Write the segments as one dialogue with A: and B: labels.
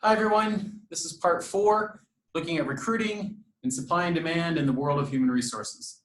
A: Hi everyone, this is part 4, looking at recruiting and supply and demand in the world of human resources.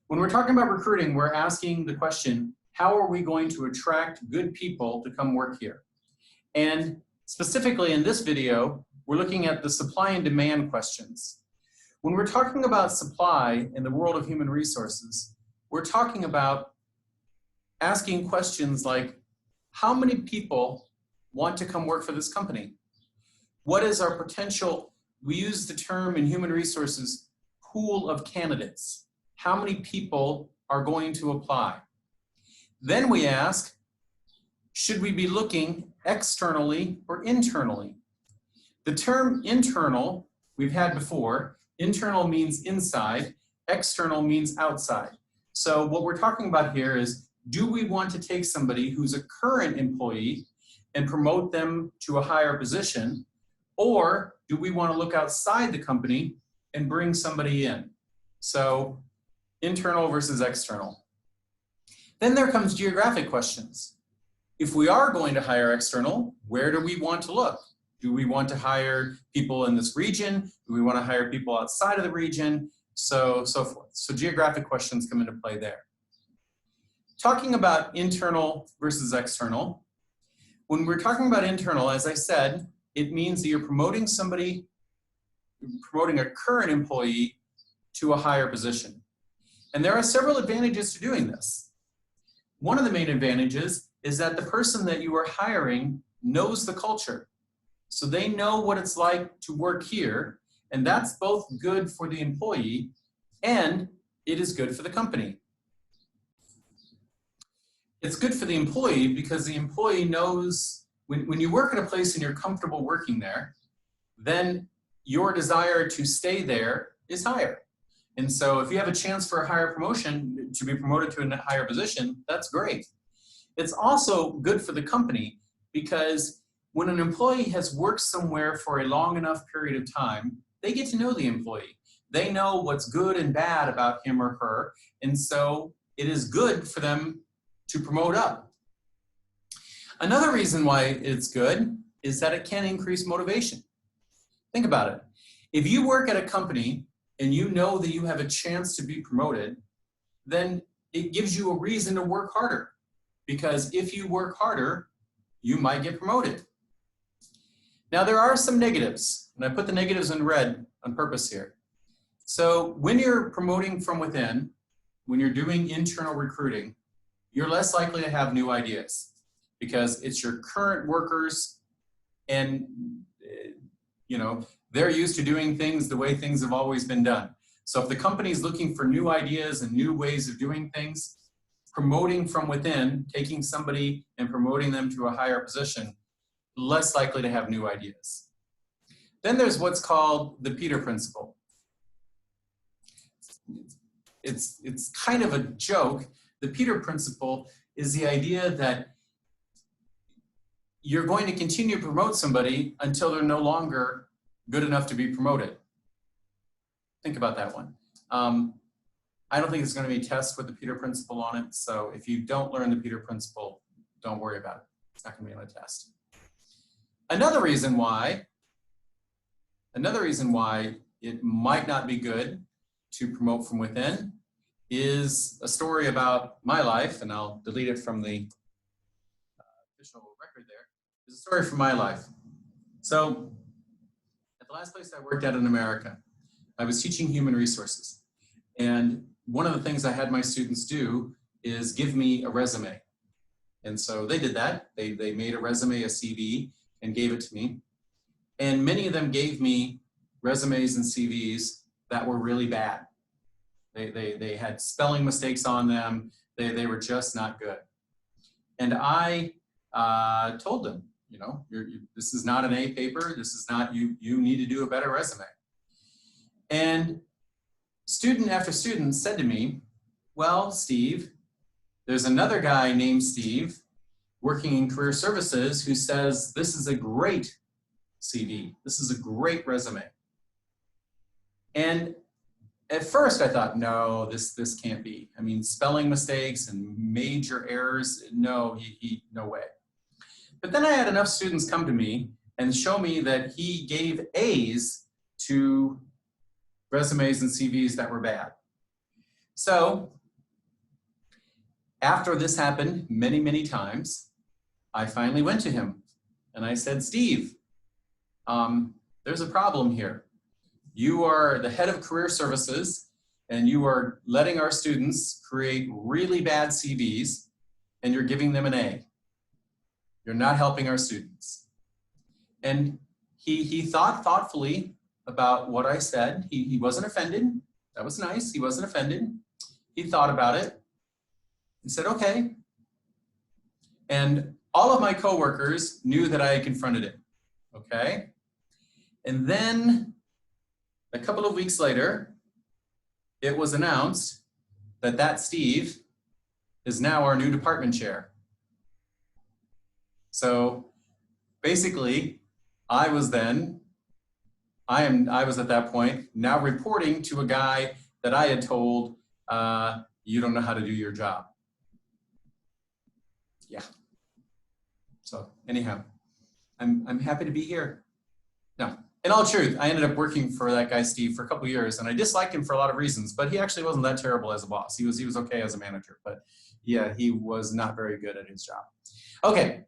A: When we're talking about recruiting, we're asking the question, how are we going to attract good people to come work here? And specifically in this video, we're looking at the supply and demand questions. When we're talking about supply in the world of human resources, we're talking about asking questions like, how many people want to come work for this company? What is our potential, we use the term in human resources, pool of candidates. How many people are going to apply? Then we ask, should we be looking externally or internally? The term internal, we've had before. Internal means inside, external means outside. So what we're talking about here is, do we want to take somebody who's a current employee and promote them to a higher position? Or do we want to look outside the company and bring somebody in? So internal versus external. Then there comes geographic questions. If we are going to hire external, where do we want to look? Do we want to hire people in this region? Do we want to hire people outside of the region? So forth. So geographic questions come into play there. Talking about internal versus external. When we're talking about internal, as I said, it means that you're promoting somebody, promoting a current employee to a higher position. And there are several advantages to doing this. One of the main advantages is that the person that you are hiring knows the culture. So they know what it's like to work here, and that's both good for the employee and it is good for the company. It's good for the employee because the employee knows when you work at a place and you're comfortable working there, then your desire to stay there is higher. And so if you have a chance for a higher promotion, to be promoted to a higher position, that's great. It's also good for the company because when an employee has worked somewhere for a long enough period of time, they get to know the employee. They know what's good and bad about him or her, and so it is good for them to promote up. Another reason why it's good is that it can increase motivation. Think about it. If you work at a company and you know that you have a chance to be promoted, then it gives you a reason to work harder. Because if you work harder, you might get promoted. Now there are some negatives, and I put the negatives in red on purpose here. So when you're promoting from within, when you're doing internal recruiting, you're less likely to have new ideas because it's your current workers and they're used to doing things the way things have always been done. So if the company is looking for new ideas and new ways of doing things, promoting from within, taking somebody and promoting them to a higher position, less likely to have new ideas. Then there's what's called the Peter Principle. It's kind of a joke. The Peter Principle is the idea that you're going to continue to promote somebody until they're no longer good enough to be promoted. Think about that one. I don't think it's going to be a test with the Peter Principle on it, so if you don't learn the Peter Principle, don't worry about it. It's not going to be on a test. Another reason why it might not be good to promote from within is a story about my life, and I'll delete it from the official record there. It's a story from my life. So at the last place I worked at in America, I was teaching human resources. And one of the things I had my students do is give me a resume. And so they did that. They made a resume, a CV, and gave it to me. And many of them gave me resumes and CVs that were really bad. They had spelling mistakes on them. They were just not good. And I told them, this is not an A paper. This is not, you need to do a better resume. And student after student said to me, well, Steve, there's another guy named Steve working in career services who says this is a great CV. This is a great resume. And at first I thought, no, this can't be. I mean, spelling mistakes and major errors, no, no way. But then I had enough students come to me and show me that he gave A's to resumes and CVs that were bad. So after this happened many, many times, I finally went to him and I said, Steve, there's a problem here. You are the head of career services and you are letting our students create really bad CVs and you're giving them an A. You're not helping our students. And he thought thoughtfully about what I said. He wasn't offended. That was nice. He wasn't offended. He thought about it. He said, okay. And all of my coworkers knew that I had confronted him, okay? And then a couple of weeks later, it was announced that that Steve is now our new department chair. So basically, I was at that point now reporting to a guy that I had told, you don't know how to do your job. Yeah. So anyhow, I'm happy to be here. No, in all truth, I ended up working for that guy, Steve, for a couple of years, and I disliked him for a lot of reasons, but he actually wasn't that terrible as a boss. He was okay as a manager, but yeah, he was not very good at his job. Okay.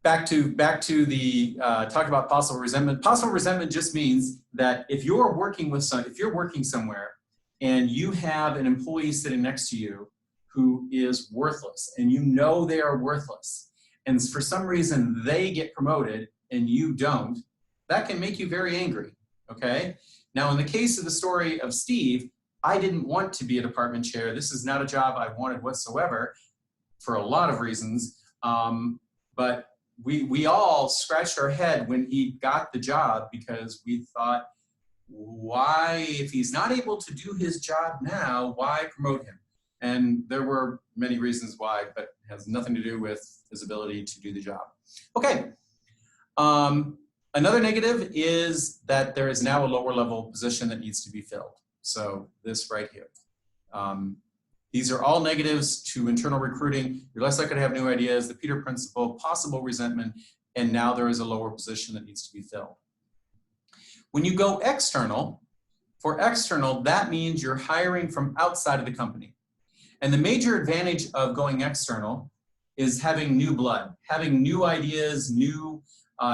A: Back to the talk about possible resentment. Possible resentment just means that if you're working somewhere and you have an employee sitting next to you who is worthless and you know they are worthless and for some reason they get promoted and you don't, that can make you very angry, okay? Now in the case of the story of Steve, I didn't want to be a department chair. This is not a job I wanted whatsoever for a lot of reasons, but we all scratched our head when he got the job because we thought, why, if he's not able to do his job now, why promote him? And there were many reasons why, but it has nothing to do with his ability to do the job. Okay. Another negative is that there is now a lower level position that needs to be filled. So this right here. These are all negatives to internal recruiting. You're less likely to have new ideas, the Peter Principle, possible resentment, and now there is a lower position that needs to be filled. When you go external, for external, that means you're hiring from outside of the company. And the major advantage of going external is having new blood, having new ideas, new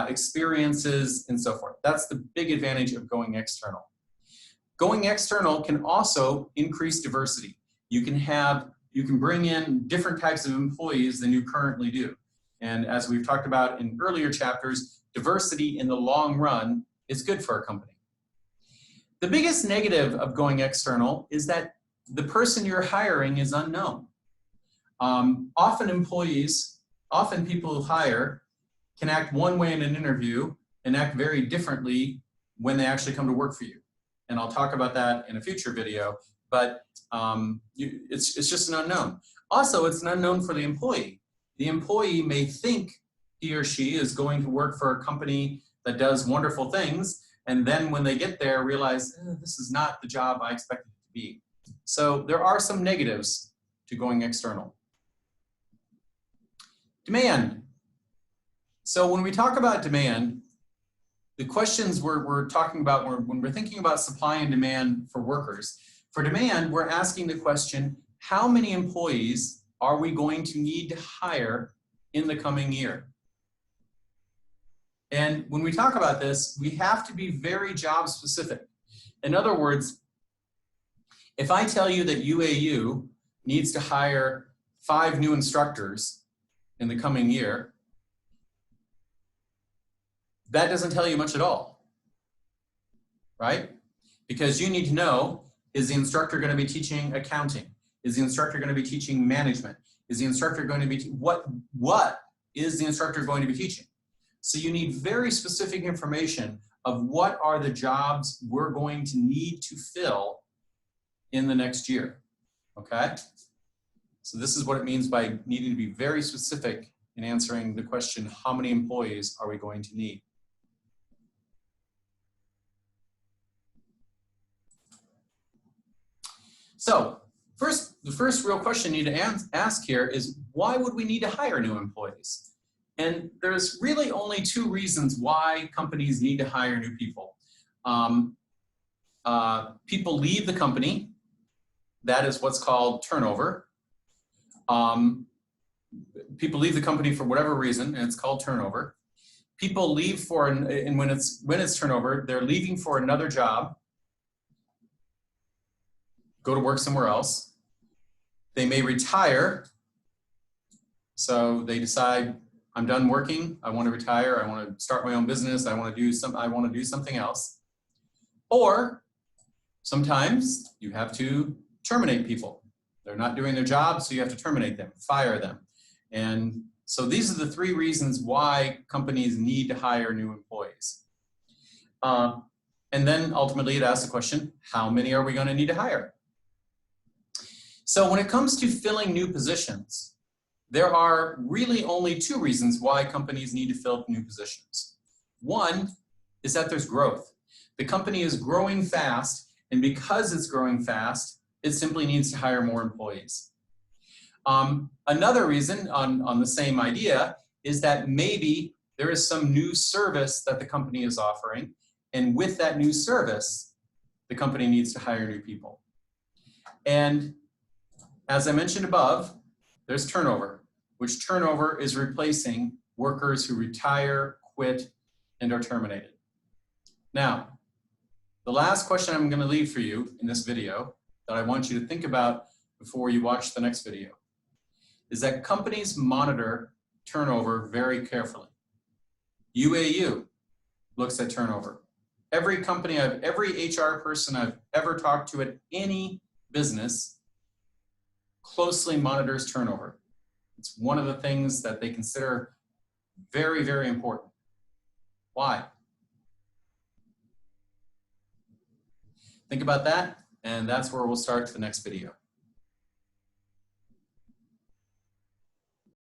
A: experiences, and so forth. That's the big advantage of going external. Going external can also increase diversity. You can bring in different types of employees than you currently do. And as we've talked about in earlier chapters, diversity in the long run is good for a company. The biggest negative of going external is that the person you're hiring is unknown. Often people who hire can act one way in an interview and act very differently when they actually come to work for you. And I'll talk about that in a future video, but it's just an unknown. Also, it's an unknown for the employee. The employee may think he or she is going to work for a company that does wonderful things, and then when they get there, realize, this is not the job I expected it to be. So there are some negatives to going external. Demand. So when we talk about demand, the questions we're talking about when we're thinking about supply and demand for workers, for demand, we're asking the question, how many employees are we going to need to hire in the coming year? And when we talk about this, we have to be very job specific. In other words, if I tell you that UAU needs to hire 5 new instructors in the coming year, that doesn't tell you much at all, right? Because you need to know, is the instructor going to be teaching accounting? Is the instructor going to be teaching management? Is the instructor going to be, what is the instructor going to be teaching? So you need very specific information of what are the jobs we're going to need to fill in the next year, okay? So this is what it means by needing to be very specific in answering the question, how many employees are we going to need? So the first real question you need to ask here is, why would we need to hire new employees? And there's really only two reasons why companies need to hire new people. People leave the company. That is what's called turnover. People leave the company for whatever reason, and it's called turnover. People leave for, and when it's turnover, they're leaving for another job, go to work somewhere else. They may retire. So they decide, I'm done working, I want to retire, I want to start my own business, I want to do something else. Or sometimes you have to terminate people. They're not doing their job, so you have to terminate them, fire them. And so these are the three reasons why companies need to hire new employees. And then ultimately it asks the question, how many are we going to need to hire? So when it comes to filling new positions, there are really only two reasons why companies need to fill new positions. One is that there's growth. The company is growing fast, and because it's growing fast, it simply needs to hire more employees. Another reason on the same idea is that maybe there is some new service that the company is offering, and with that new service, the company needs to hire new people. And as I mentioned above, there's turnover, which turnover is replacing workers who retire, quit, and are terminated. Now, the last question I'm going to leave for you in this video that I want you to think about before you watch the next video is that companies monitor turnover very carefully. UAU looks at turnover. Every company, every HR person I've ever talked to at any business closely monitors turnover. It's one of the things that they consider very, very important. Why? Think about that, and that's where we'll start the next video.